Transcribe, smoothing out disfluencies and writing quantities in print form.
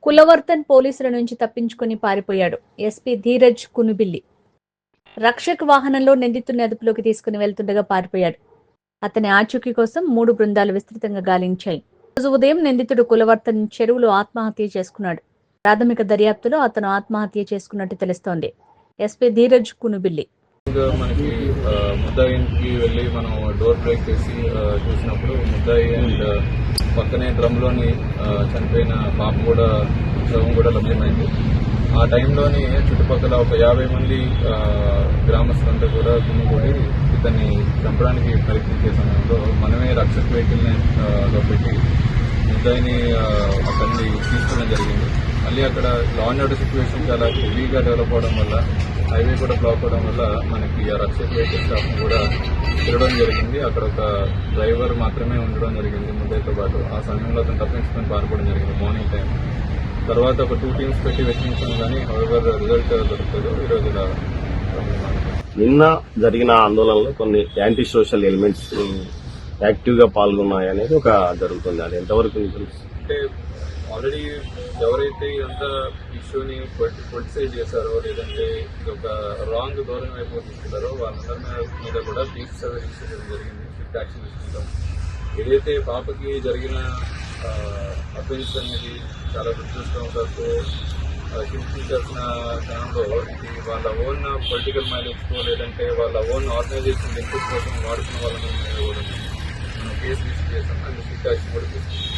కులవర్తన్ పోలీసుల నుంచి తప్పించుకుని పారిపోయాడు. ఎస్పీ ధీరజ్ కునుబిల్లి రక్షక్ వాహనంలో నిందితుడిని అదుపులోకి తీసుకుని వెళ్తుండగా పారిపోయాడు. అతని ఆచూకీ కోసం 3 బృందాలు విస్తృతంగా గాలించాయి. రోజు ఉదయం నిందితుడు కులవర్తన్ చెరువులో ఆత్మహత్య చేసుకున్నాడు. ప్రాథమిక దర్యాప్తులో అతను ఆత్మహత్య చేసుకున్నట్టు తెలుస్తోంది. ఎస్పీ ధీరజ్ కునుబిల్లి మనకి ముద్దాయికి వెళ్ళి మనం డోర్ బ్రేక్ చేసి చూసినప్పుడు ముద్దాయి అండ్ పక్కనే డ్రమ్లోని చనిపోయిన పాప కూడా శవం కూడా లభ్యమైంది. ఆ టైంలోని చుట్టుపక్కల ఒక 50 మంది గ్రామస్తులంతా కూడా గుమిగూడి ఇతన్ని చంపడానికి ప్రయత్నించే సమయంలో మనమే రక్షక్ వెహికల్ని పెట్టి ముద్దాయిని అతన్ని తీసుకోవడం జరిగింది. మళ్ళీ అక్కడ లా అండ్ ఆర్డర్ సిచ్యువేషన్ చాలా హెవీగా డెవలప్ అవడం వల్ల హైవే కూడా బ్లాక్ అవడం వల్ల మనకి ఆ రక్షక్ వెహికల్ స్టాఫ్ కూడా తిరగడం జరిగింది. అక్కడ ఒక డ్రైవర్ మాత్రమే ఉండడం జరిగింది ముద్దాయితో పాటు. ఆ సమయంలో అతను తప్పించుకొని పారిపోవడం జరిగింది మార్నింగ్ టైం. తర్వాత ఒక 2 టీమ్స్ పెట్టి వెచ్చించాం, కానీ హౌవర్ రిజల్ట్ దొరుకుతుందో ఈరోజు ఇలా. నిన్న జరిగిన ఆందోళనలో కొన్ని యాంటీ సోషల్ ఎలిమెంట్స్ యాక్టివ్ గా పాల్గొన్నాయి అనేది ఒక జరుగుతుంది. అది ఎంతవరకు అంటే ఆల్రెడీ ఎవరైతే ఇదంతా ఇష్యూని పొలిటిసైజ్ చేశారో లేదంటే ఇది ఒక రాంగ్ ధోరణి వైపు తీసుకున్నారో వాళ్ళందరి మీద కూడా కేసు రిజిస్టర్ చేయడం జరిగింది. స్ట్రిక్ట్ యాక్షన్ తీసుకుంటాం. ఏదైతే పాపకి జరిగిన అఫెన్స్ అనేది చాలా దురదృష్టవశాత్తు హింసించాల్సిన క్షణంలో ఇది వాళ్ళ ఓన్ పొలిటికల్ మైలేజ్కో లేదంటే వాళ్ళ ఓన్ ఆర్గనైజేషన్ బెనిఫిట్ కోసం వాడుకున్న వాళ్ళ మీద కూడా మనం కేసు రిజిస్టర్ చేస్తాం. అండ్ స్ట్రిక్ట్ యాక్షన్ కూడా తీసుకుంటాం.